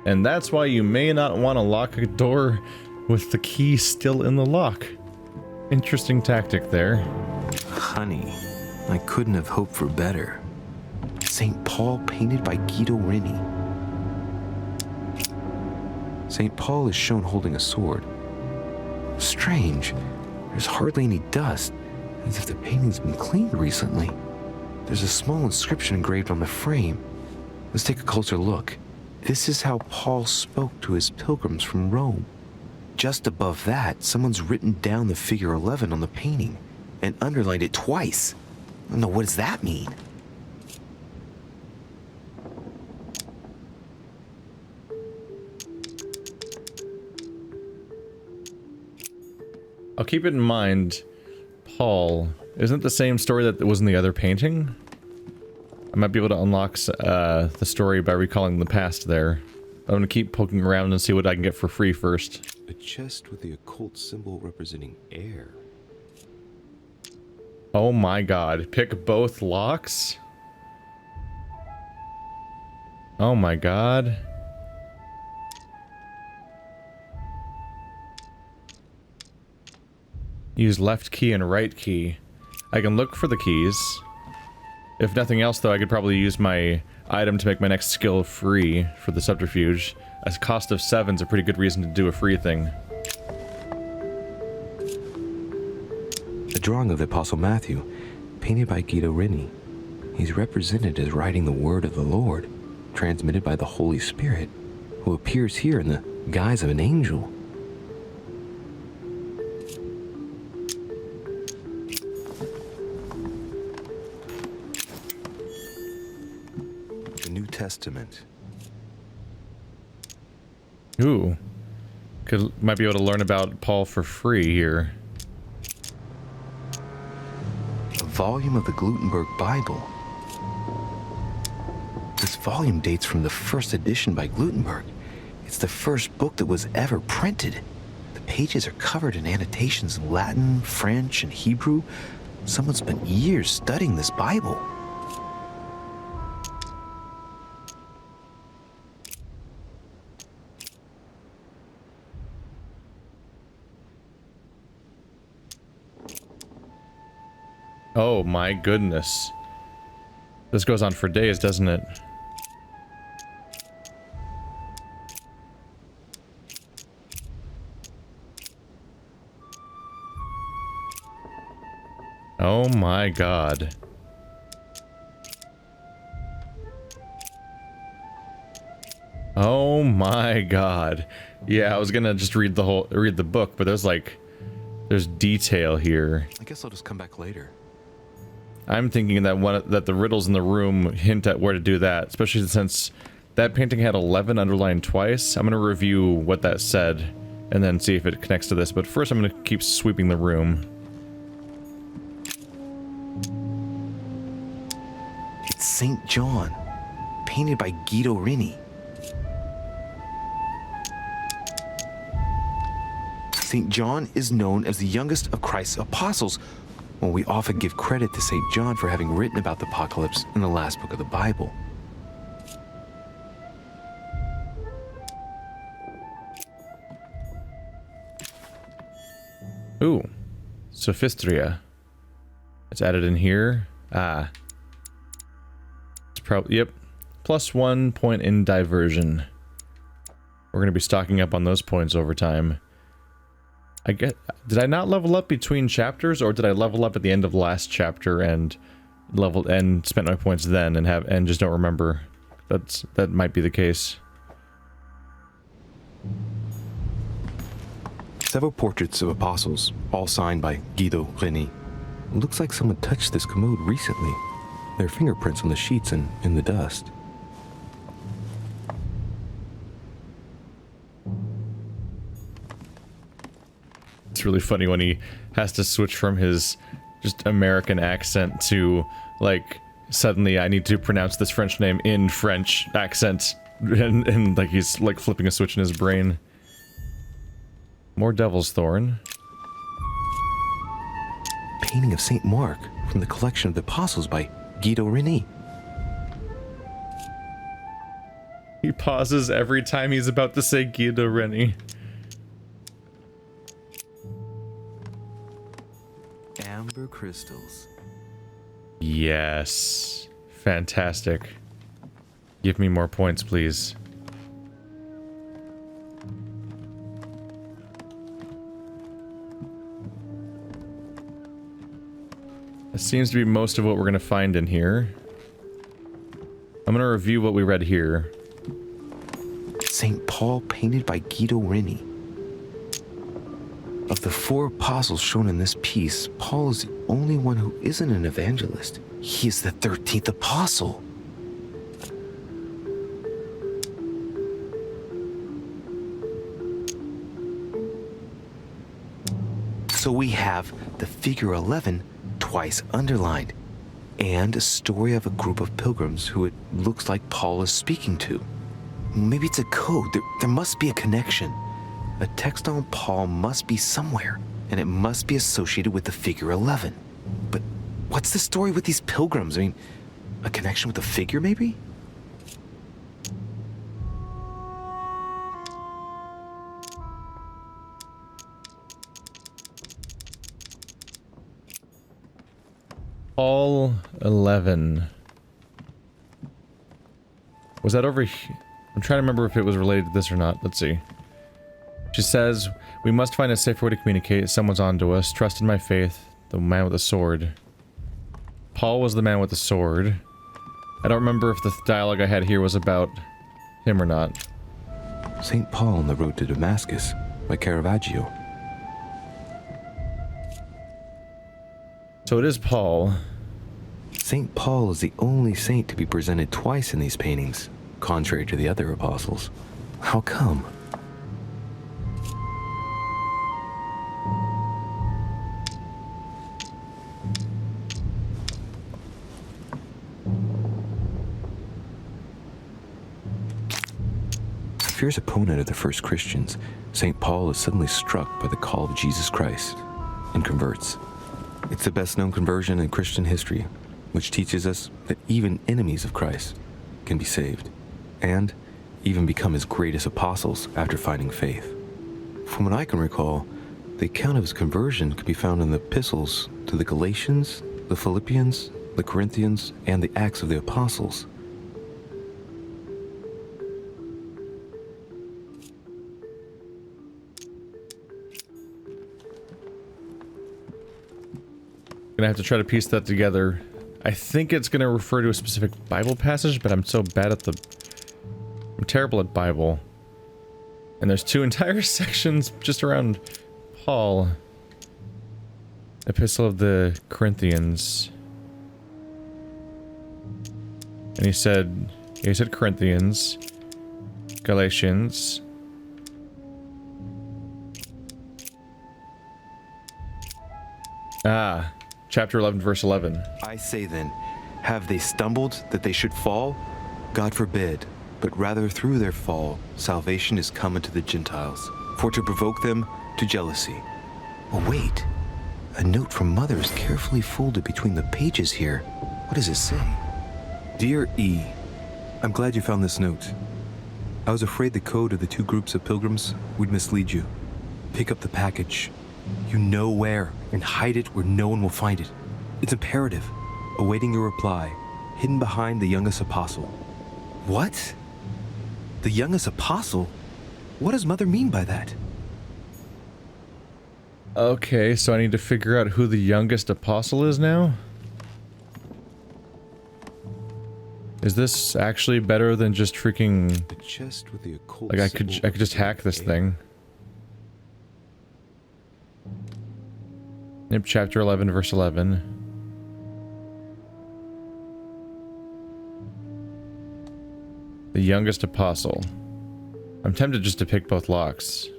And that's why you may not want to lock a door with the key still in the lock. Interesting tactic there. Honey, I couldn't have hoped for better. St. Paul painted by Guido Reni. St. Paul is shown holding a sword. Strange, there's hardly any dust, as if the painting's been cleaned recently. There's a small inscription engraved on the frame. Let's take a closer look. This is how Paul spoke to his pilgrims from Rome. Just above that, someone's written down the figure 11 on the painting and underlined it twice. I don't know, what does that mean? I'll keep it in mind, Paul, isn't it the same story that was in the other painting? I might be able to unlock the story by recalling the past there. I'm gonna keep poking around and see what I can get for free first. A chest with the occult symbol representing air. Oh my god, pick both locks? Oh my god. Use left key and right key. I can look for the keys. If nothing else though, I could probably use my item to make my next skill free for the subterfuge. A cost of 7's a pretty good reason to do a free thing. A drawing of the Apostle Matthew, painted by Guido Reni. He's represented as writing the word of the Lord, transmitted by the Holy Spirit, who appears here in the guise of an angel. The New Testament. Ooh. Might be able to learn about Paul for free here. A volume of the Gutenberg Bible. This volume dates from the first edition by Gutenberg. It's the first book that was ever printed. The pages are covered in annotations in Latin, French, and Hebrew. Someone spent years studying this Bible. Oh my goodness. This goes on for days, doesn't it? Oh my god. Oh my god. Yeah, I was gonna just read the book, but there's detail here. I guess I'll just come back later. I'm thinking that the riddles in the room hint at where to do that, especially since that painting had 11 underlined twice. I'm gonna review what that said and then see if it connects to this, but first I'm gonna keep sweeping the room. It's St. John, painted by Guido Reni. St. John is known as the youngest of Christ's apostles. Well, we often give credit to St. John for having written about the apocalypse in the last book of the Bible. Ooh, Sophistria. It's added in here. Ah. It's probably, yep. +1 point in diversion. We're going to be stocking up on those points over time. Did I not level up between chapters, or did I level up at the end of last chapter and spent my points then and just don't remember? That might be the case. Several portraits of apostles, all signed by Guido Reni. It looks like someone touched this commode recently. There are fingerprints on the sheets and in the dust. It's really funny when he has to switch from his just American accent to, like, suddenly I need to pronounce this French name in French accent, and like he's like flipping a switch in his brain. More Devil's Thorn. Painting of St. Mark from the collection of the apostles by Guido Reni. He pauses every time he's about to say Guido Reni. Amber crystals. Yes. Fantastic. Give me more points, please. That seems to be most of what we're going to find in here. I'm going to review what we read here. St. Paul painted by Guido Reni. Of the 4 apostles shown in this piece, Paul is the only one who isn't an evangelist. He is the 13th apostle. So we have the figure 11 twice underlined, and a story of a group of pilgrims who it looks like Paul is speaking to. Maybe it's a code. There must be a connection. A text on Paul must be somewhere, and it must be associated with the figure 11. But what's the story with these pilgrims? I mean, a connection with the figure, maybe? Paul 11. Was that over here? I'm trying to remember if it was related to this or not. Let's see. She says, we must find a safer way to communicate. Someone's onto us. Trust in my faith. The man with the sword. Paul was the man with the sword. I don't remember if the dialogue I had here was about him or not. St. Paul on the Road to Damascus by Caravaggio. So it is Paul. St. Paul is the only saint to be presented twice in these paintings, contrary to the other apostles. How come? A fierce opponent of the first Christians, St. Paul is suddenly struck by the call of Jesus Christ and converts. It's the best-known conversion in Christian history, which teaches us that even enemies of Christ can be saved, and even become his greatest apostles after finding faith. From what I can recall, the account of his conversion could be found in the epistles to the Galatians, the Philippians, the Corinthians, and the Acts of the Apostles. Gonna have to try to piece that together. I think it's gonna refer to a specific Bible passage, but I'm so bad at I'm terrible at Bible. And there's 2 entire sections just around Paul. Epistle of the Corinthians. And he said Corinthians, Galatians. Chapter 11, verse 11. I say then, have they stumbled that they should fall? God forbid, but rather through their fall, salvation is come unto the Gentiles, for to provoke them to jealousy. Oh wait, a note from Mother is carefully folded between the pages here. What does it say? Dear E, I'm glad you found this note. I was afraid the code of the 2 groups of pilgrims would mislead you. Pick up the package. You know where, and hide it where no one will find it. It's imperative. Awaiting your reply, hidden behind the youngest apostle. What? The youngest apostle? What does Mother mean by that? Okay, so I need to figure out who the youngest apostle is now? Is this actually better than just freaking... The chest with the occult like I could just hack this thing. Yep, chapter 11, verse 11. The youngest apostle. I'm tempted just to pick both locks.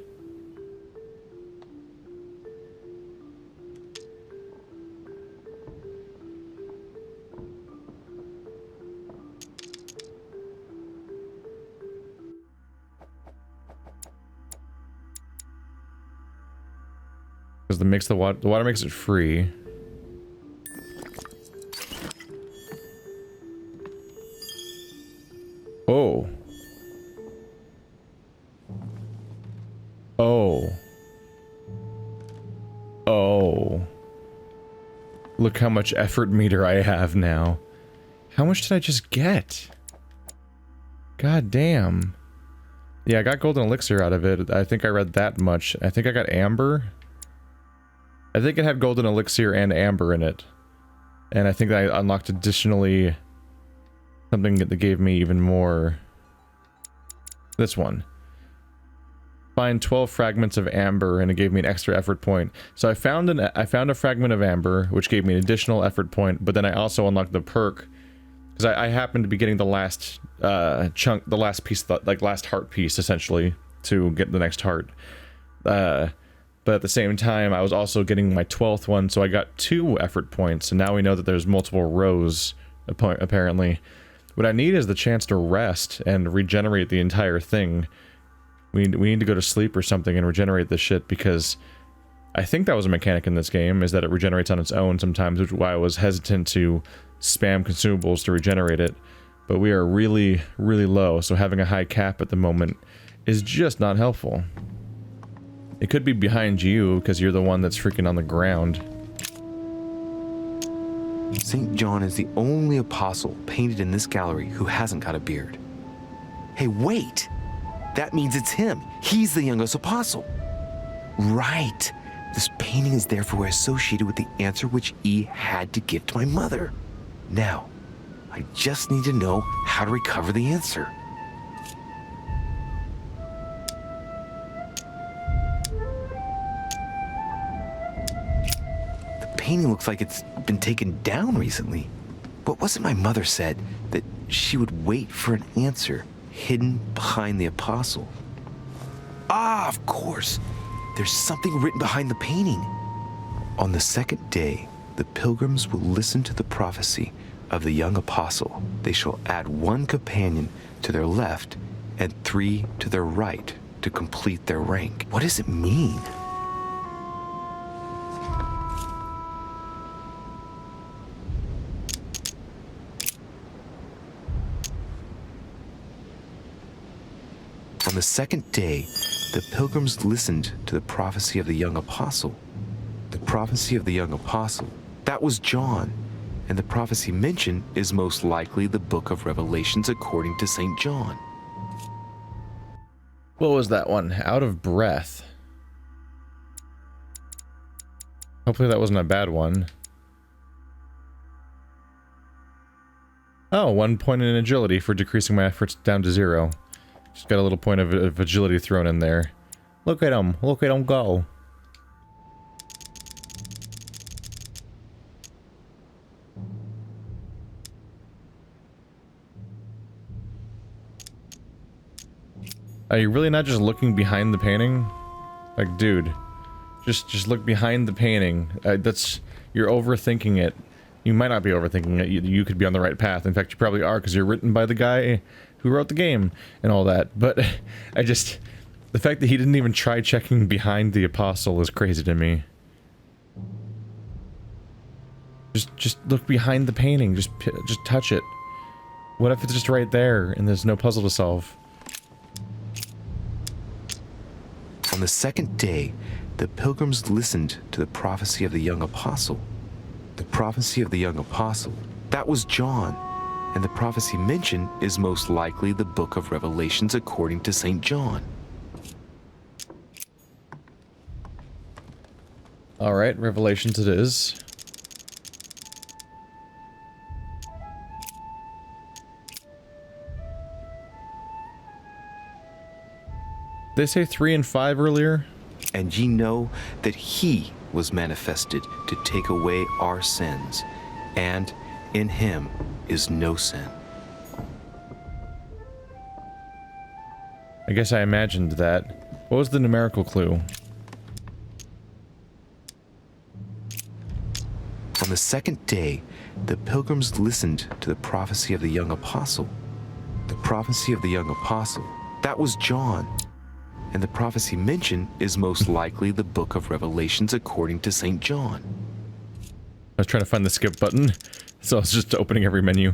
Because the water makes it free. Oh. Look how much effort meter I have now. How much did I just get? God damn. Yeah, I got golden elixir out of it. I think I read that much. I think I got amber. I think it had golden elixir and amber in it. And I think I unlocked additionally something that gave me even more. This one. Find 12 fragments of amber, and it gave me an extra effort point. So I found a fragment of amber, which gave me an additional effort point, but then I also unlocked the perk, because I happened to be getting the last chunk, the last piece, like last heart piece, essentially, to get the next heart. But at the same time, I was also getting my 12th one, so I got 2 effort points, and now we know that there's multiple rows, apparently. What I need is the chance to rest and regenerate the entire thing. We need to go to sleep or something and regenerate this shit, because I think that was a mechanic in this game, is that it regenerates on its own sometimes, which is why I was hesitant to spam consumables to regenerate it. But we are really, really low, so having a high cap at the moment is just not helpful. It could be behind you, because you're the one that's freaking on the ground. St. John is the only apostle painted in this gallery who hasn't got a beard. Hey, wait! That means it's him. He's the youngest apostle. Right. This painting is therefore associated with the answer which E had to give to my mother. Now, I just need to know how to recover the answer. The painting looks like it's been taken down recently. But wasn't my mother said that she would wait for an answer hidden behind the apostle? Ah, of course. There's something written behind the painting. On the second day, the pilgrims will listen to the prophecy of the young apostle. They shall add 1 companion to their left and 3 to their right to complete their rank. What does it mean? On the second day, the pilgrims listened to the prophecy of the young apostle. The prophecy of the young apostle, that was John. And the prophecy mentioned is most likely the book of Revelations according to St. John. What was that one? Out of breath. Hopefully that wasn't a bad one. Oh, 1 point in agility for decreasing my efforts down to 0. Just got a little point of agility thrown in there. Look at him go. Are you really not just looking behind the painting? Like, dude, just look behind the painting. You're overthinking it. You might not be overthinking it. You could be on the right path. In fact, you probably are, because you're written by the guy who wrote the game and all that. But the fact that he didn't even try checking behind the apostle is crazy to me. Just look behind the painting. Just touch it. What if it's just right there and there's no puzzle to solve? On the second day, the pilgrims listened to the prophecy of the young apostle. The prophecy of the young apostle, that was John. And the prophecy mentioned is most likely the book of Revelations according to St. John. Alright, Revelations it is. They say 3 and 5 earlier? And ye know that he was manifested to take away our sins, and in him is no sin. I guess I imagined that. What was the numerical clue? On the second day, the pilgrims listened to the prophecy of the young apostle. The prophecy of the young apostle, that was John. And the prophecy mentioned is most likely the book of Revelations according to St. John. I was trying to find the skip button, so I was just opening every menu.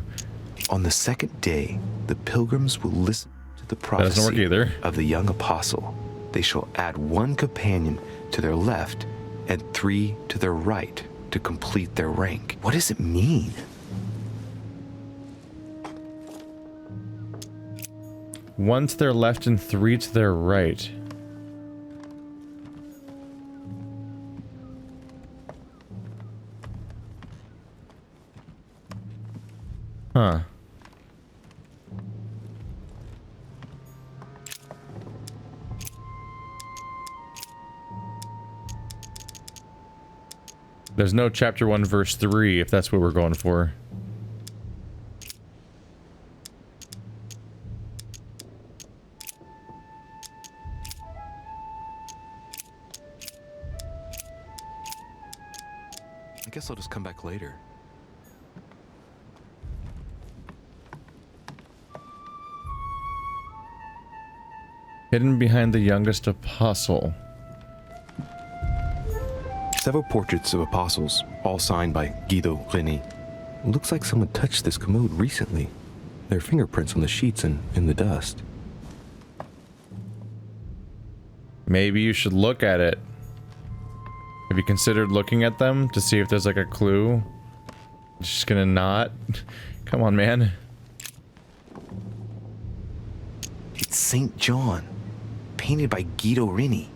On the second day, the pilgrims will listen to the That doesn't work prophecy either. of the young apostle. They shall add 1 companion to their left and 3 to their right to complete their rank. What does it mean? One to their left and 3 to their right. Huh. There's no chapter 1 verse 3 if that's what we're going for. I guess I'll just come back later. Hidden behind the youngest apostle. Several portraits of apostles, all signed by Guido Reni. Looks like someone touched this commode recently. There are fingerprints on the sheets and in the dust. Maybe you should look at it. Have you considered looking at them to see if there's like a clue? Just gonna not? Come on, man. It's St. John, painted by Guido Reni.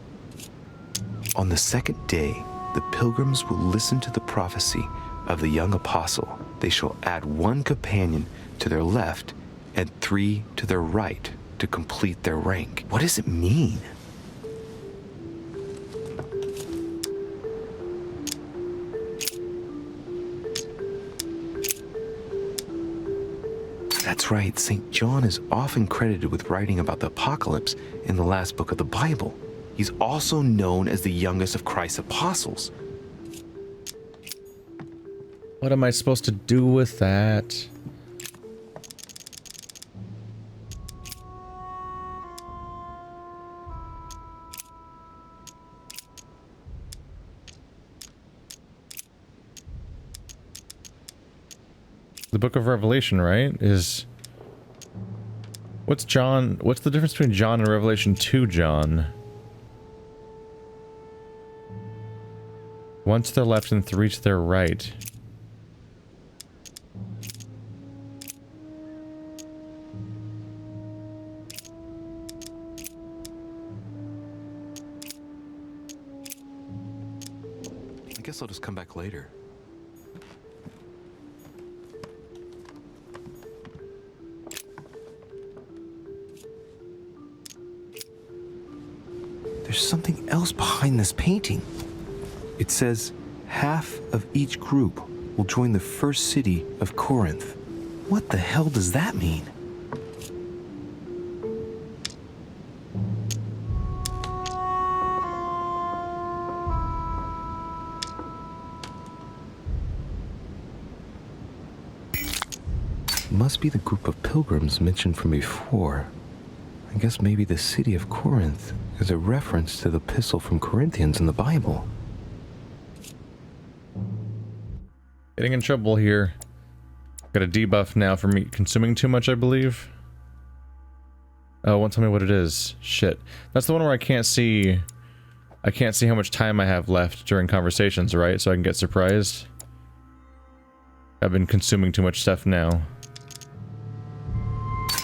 On the second day, the pilgrims will listen to the prophecy of the young apostle. They shall add 1 companion to their left and 3 to their right to complete their rank. What does it mean? That's right, St. John is often credited with writing about the apocalypse in the last book of the Bible. He's also known as the youngest of Christ's apostles. What am I supposed to do with that? The book of Revelation, right? Is... What's John... What's the difference between John and Revelation 2 John? 1 to their left and 3 to their right. I guess I'll just come back later. There's something else behind this painting. It says, half of each group will join the first city of Corinth. What the hell does that mean? Must be the group of pilgrims mentioned from before. I guess maybe the city of Corinth is a reference to the epistle from Corinthians in the Bible. Getting in trouble here. Got a debuff now for me consuming too much, I believe. Oh, won't tell me what it is. Shit. That's the one where I can't see how much time I have left during conversations, right? So I can get surprised. I've been consuming too much stuff now.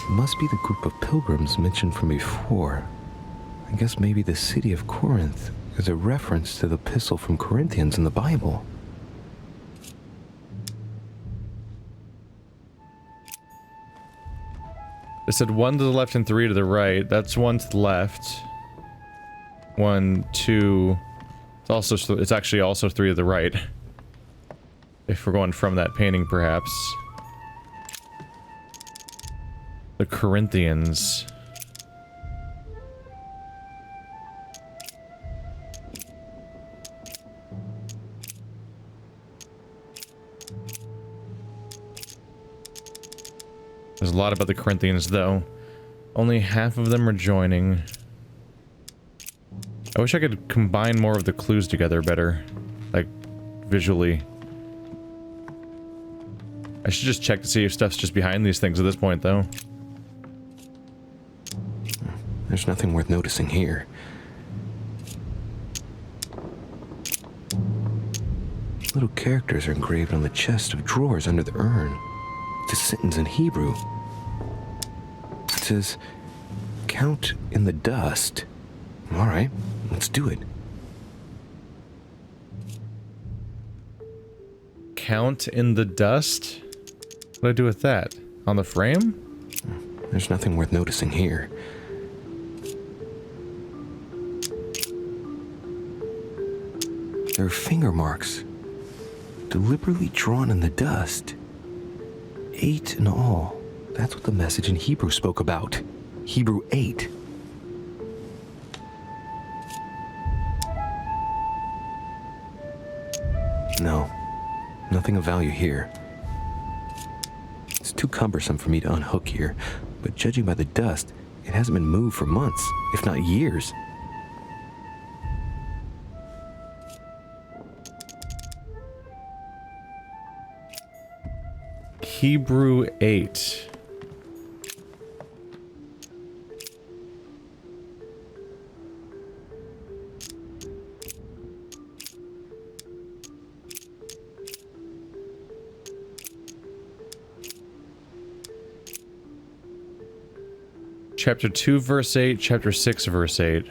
Must be the group of pilgrims mentioned from before. I guess maybe the city of Corinth is a reference to the epistle from Corinthians in the Bible. It said 1 to the left and 3 to the right. That's 1 to the left. 1, 2. It's actually also 3 to the right. If we're going from that painting, perhaps. The Corinthians. There's a lot about the Corinthians, though. Only half of them are joining. I wish I could combine more of the clues together better. Like, visually. I should just check to see if stuff's just behind these things at this point, though. There's nothing worth noticing here. A little characters are engraved on the chest of drawers under the urn. It's a sentence in Hebrew. It says, "Count in the dust." All right, let's do it. Count in the dust? What do I do with that? On the frame? There's nothing worth noticing here. There are finger marks, deliberately drawn in the dust. 8 in all. That's what the message in Hebrew spoke about. Hebrew 8. No, nothing of value here. It's too cumbersome for me to unhook here, but judging by the dust, it hasn't been moved for months, if not years. Hebrew 8. Chapter 2, verse 8, chapter 6, verse 8.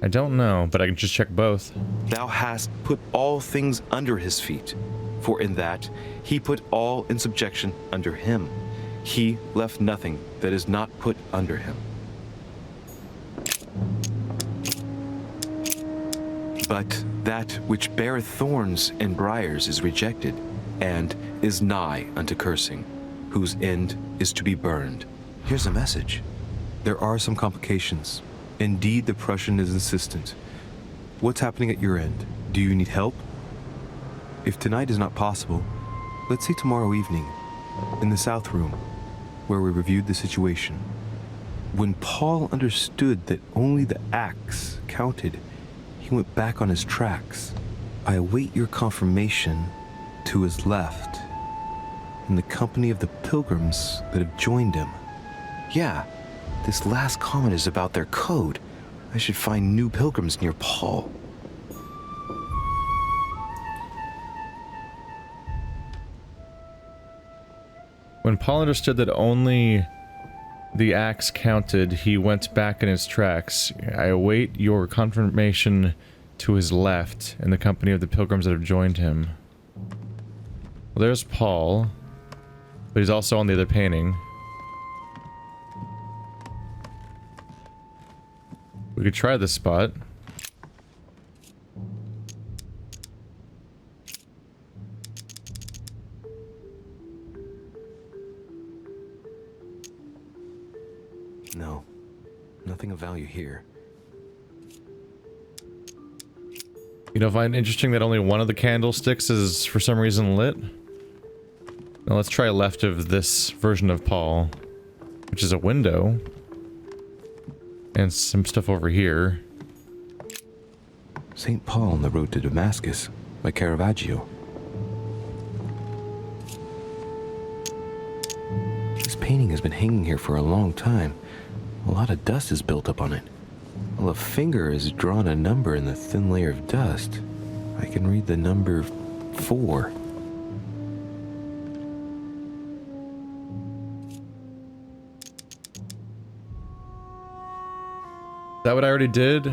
I don't know, but I can just check both. Thou hast put all things under his feet, for in that he put all in subjection under him. He left nothing that is not put under him. But that which beareth thorns and briars is rejected, and is nigh unto cursing, whose end is to be burned. Here's a message. There are some complications. Indeed, the Prussian is insistent. What's happening at your end? Do you need help? If tonight is not possible, let's say tomorrow evening, in the South Room, where we reviewed the situation. When Paul understood that only the axe counted, he went back on his tracks. I await your confirmation to his left, in the company of the pilgrims that have joined him. Yeah, this last comment is about their code. I should find new pilgrims near Paul. When Paul understood that only the axe counted, he went back in his tracks. I await your confirmation to his left in the company of the pilgrims that have joined him. Well, there's Paul, but he's also on the other painting. We could try this spot. No, nothing of value here. You know, I find it interesting that only one of the candlesticks is for some reason lit. Now let's try left of this version of Paul, which is a window. And some stuff over here. St. Paul on the Road to Damascus by Caravaggio. This painting has been hanging here for a long time. A lot of dust is built up on it. Well, a finger has drawn a number in the thin layer of dust. I can read the number 4. Is that what I already did?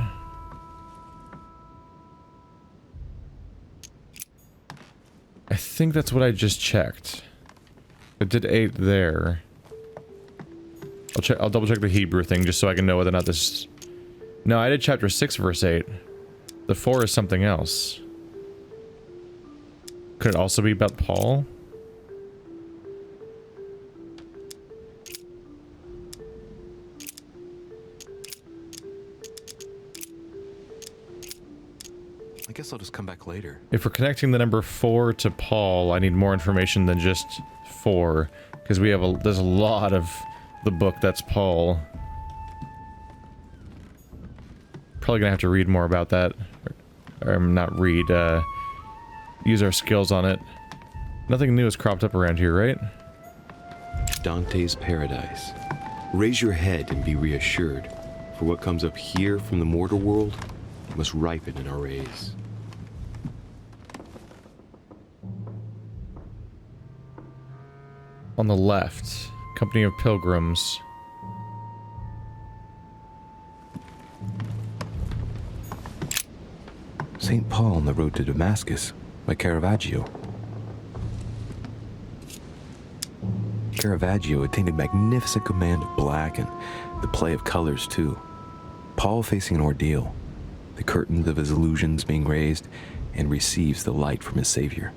I think that's what I just checked. I did 8 there. I'll double check the Hebrew thing just so I can know whether or not this... No, I did chapter 6 verse 8. The 4 is something else. Could it also be about Paul? I guess I'll just come back later. If we're connecting the number 4 to Paul, I need more information than just 4. Because we have there's a lot of the book that's Paul. Probably gonna have to read more about that. Or not read, use our skills on it. Nothing new has cropped up around here, right? Dante's Paradise. Raise your head and be reassured, for what comes up here from the mortal world must ripen in our rays. on the left. Company of pilgrims. St. Paul on the road to Damascus by Caravaggio. Caravaggio attained a magnificent command of black and the play of colors too. Paul facing an ordeal, the curtains of his illusions being raised, and receives the light from his Savior.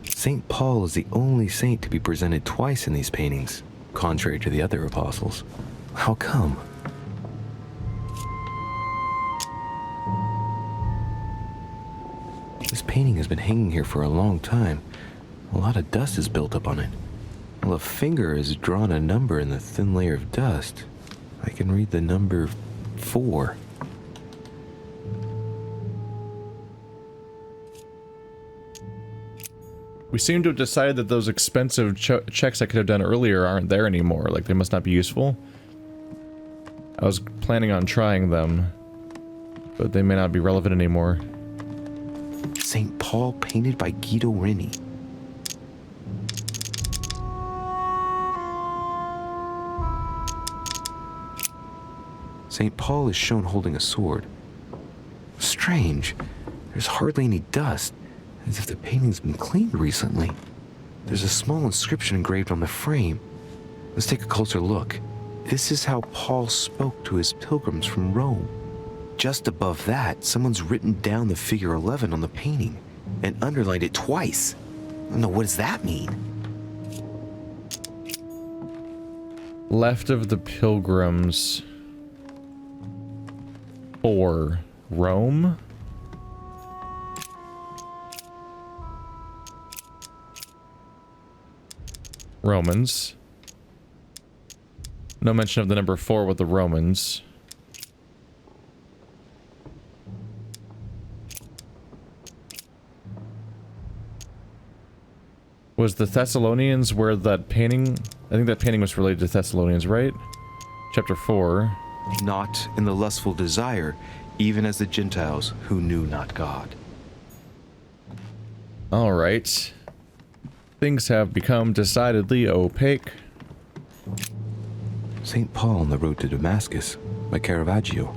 St. Paul is the only saint to be presented twice in these paintings, contrary to the other apostles. How come? This painting has been hanging here for a long time. A lot of dust is built up on it. Well, a finger has drawn a number in the thin layer of dust. I can read the number 4. We seem to have decided that those expensive checks I could have done earlier aren't there anymore. Like, they must not be useful. I was planning on trying them, but they may not be relevant anymore. St. Paul painted by Guido Reni. St. Paul is shown holding a sword. Strange. There's hardly any dust, as if the painting's been cleaned recently. There's a small inscription engraved on the frame. Let's take a closer look. This is how Paul spoke to his pilgrims from Rome. Just above that, someone's written down the figure 11 on the painting and underlined it twice. I don't know, what does that mean? Left of the pilgrims. 4. Rome? Romans. No mention of the number 4 with the Romans. Was the Thessalonians where that painting... I think that painting was related to Thessalonians, right? Chapter 4. Not in the lustful desire, even as the Gentiles who knew not God. Alright. Things have become decidedly opaque. St. Paul on the road to Damascus by Caravaggio.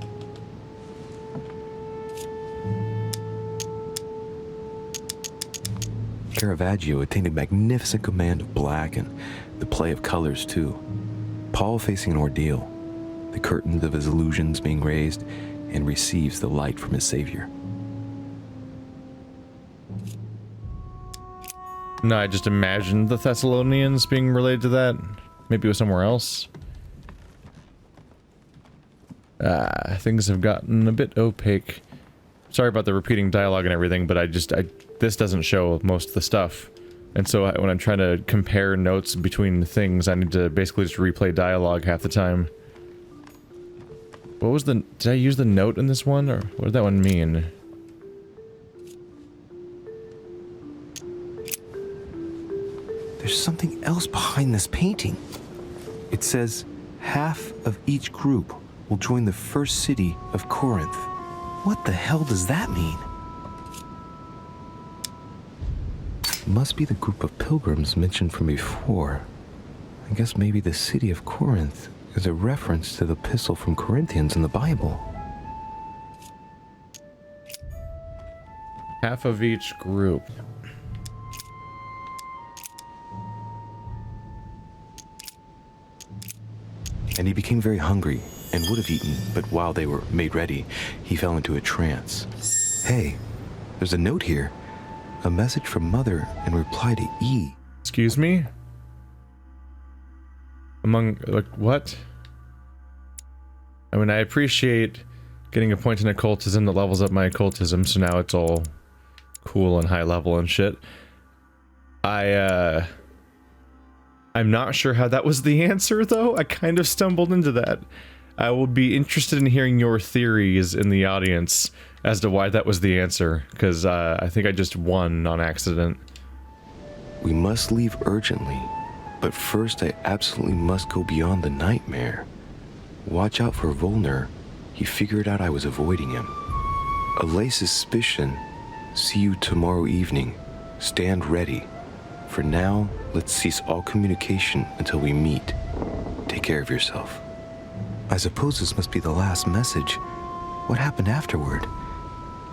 Caravaggio attained a magnificent command of black and the play of colors too. Paul facing an ordeal, the curtains of his illusions being raised, and receives the light from his Savior. No, I just imagined the Thessalonians being related to that. Maybe it was somewhere else. Things have gotten a bit opaque. Sorry about the repeating dialogue and everything, but this doesn't show most of the stuff. And so when I'm trying to compare notes between things, I need to basically just replay dialogue half the time. What was the... Did I use the note in this one? Or what did that one mean? There's something else behind this painting. It says, half of each group will join the first city of Corinth. What the hell does that mean? It must be the group of pilgrims mentioned from before. I guess maybe the city of Corinth is a reference to the epistle from Corinthians in the Bible. Half of each group. And he became very hungry and would have eaten, but while they were made ready, he fell into a trance. Hey, there's a note here. A message from Mother in reply to E. Excuse me? Among... like, what? I mean, I appreciate getting a point in occultism that levels up my occultism, so now it's all cool and high level and shit. I'm not sure how that was the answer, though. I kind of stumbled into that. I will be interested in hearing your theories in the audience as to why that was the answer, because I think I just won on accident. We must leave urgently, but first I absolutely must go beyond the nightmare. Watch out for Volner. He figured out I was avoiding him. Allay suspicion See you tomorrow evening. Stand ready. For now, let's cease all communication until we meet. Take care of yourself. I suppose this must be the last message. What happened afterward?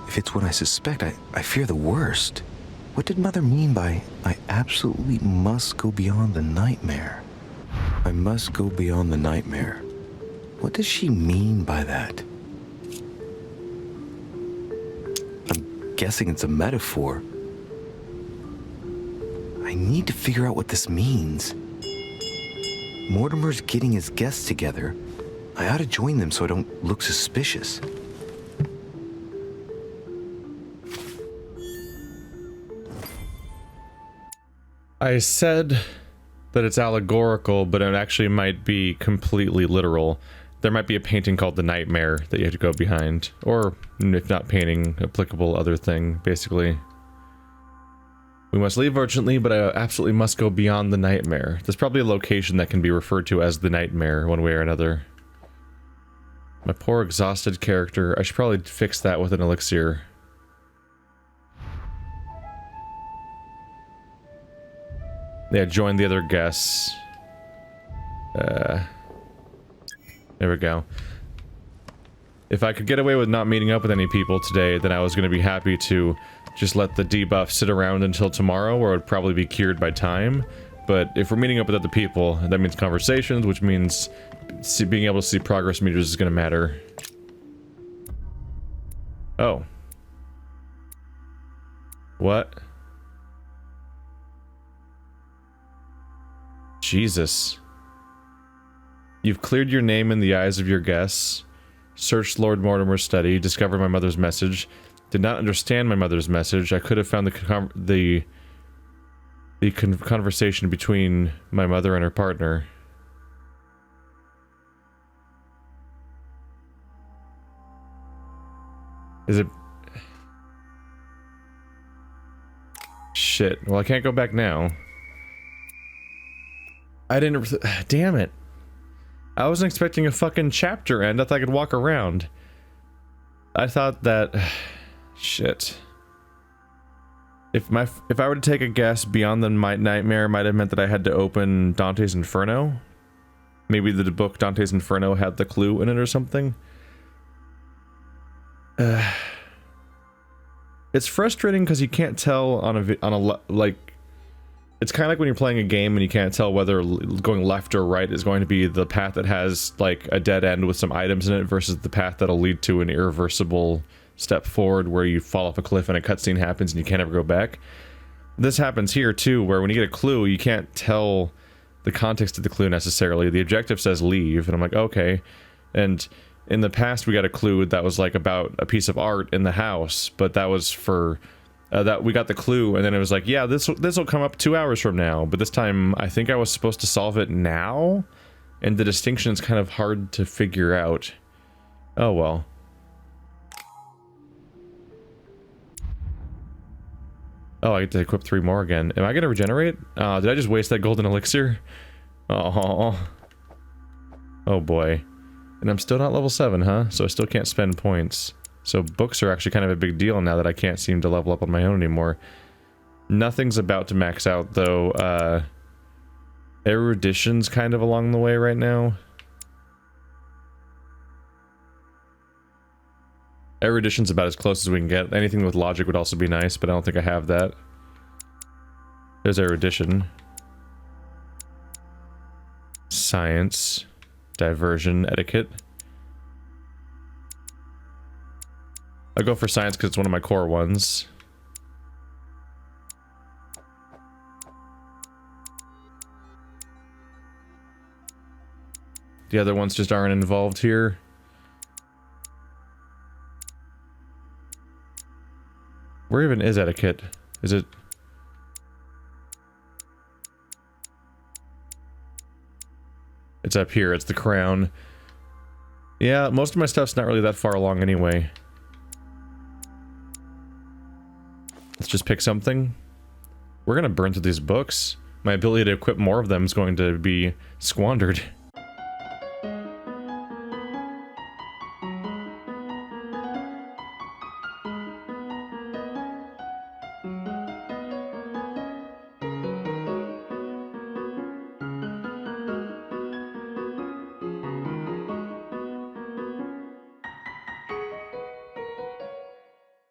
If it's what I suspect, I fear the worst. What did Mother mean by, I absolutely must go beyond the nightmare? I must go beyond the nightmare. What does she mean by that? I'm guessing it's a metaphor. I need to figure out what this means. Mortimer's getting his guests together. I ought to join them so I don't look suspicious. I said that it's allegorical, but it actually might be completely literal. There might be a painting called The Nightmare that you have to go behind. Or, if not painting, applicable other thing, basically. We must leave urgently, but I absolutely must go beyond the nightmare. There's probably a location that can be referred to as the nightmare, one way or another. My poor exhausted character. I should probably fix that with an elixir. Yeah, join the other guests. There we go. If I could get away with not meeting up with any people today, then I was going to be happy to just let the debuff sit around until tomorrow, or it would probably be cured by time. But if we're meeting up with other people, that means conversations, which means being able to see progress meters is going to matter. Oh. What? Jesus. You've cleared your name in the eyes of your guests, searched Lord Mortimer's study, discovered my mother's message, did not understand my mother's message. I could have found the conversation between my mother and her partner. Is it... Shit. Well, I can't go back now. I didn't... Damn it. I wasn't expecting a fucking chapter end. I thought I could walk around. I thought that... Shit. If I were to take a guess, Beyond the Nightmare might have meant that I had to open Dante's Inferno. Maybe the book Dante's Inferno had the clue in it or something. It's frustrating because you can't tell on a like... It's kind of like when you're playing a game and you can't tell whether going left or right is going to be the path that has, like, a dead end with some items in it versus the path that'll lead to an irreversible step forward where you fall off a cliff and a cutscene happens and you can't ever go back. This happens here, too, where when you get a clue, you can't tell the context of the clue necessarily. The objective says leave, and I'm like, okay. And in the past, we got a clue that was, like, about a piece of art in the house, but that was for... that we got the clue, and then it was like, yeah, this will come up 2 hours from now. But this time, I think I was supposed to solve it now, and the distinction is kind of hard to figure out. Oh well. Oh, I get to equip 3 more again. Am I gonna regenerate? Did I just waste that golden elixir? Oh. Oh boy. And I'm still not level 7, huh? So I still can't spend points. So books are actually kind of a big deal now that I can't seem to level up on my own anymore. Nothing's about to max out, though. Erudition's kind of along the way right now. Erudition's about as close as we can get. Anything with logic would also be nice, but I don't think I have that. There's erudition. Science. Diversion. Etiquette. I'll go for science because it's one of my core ones. The other ones just aren't involved here. Where even is etiquette? Is it... It's up here, it's the crown. Yeah, most of my stuff's not really that far along anyway. Let's just pick something. We're gonna burn through these books. My ability to equip more of them is going to be squandered.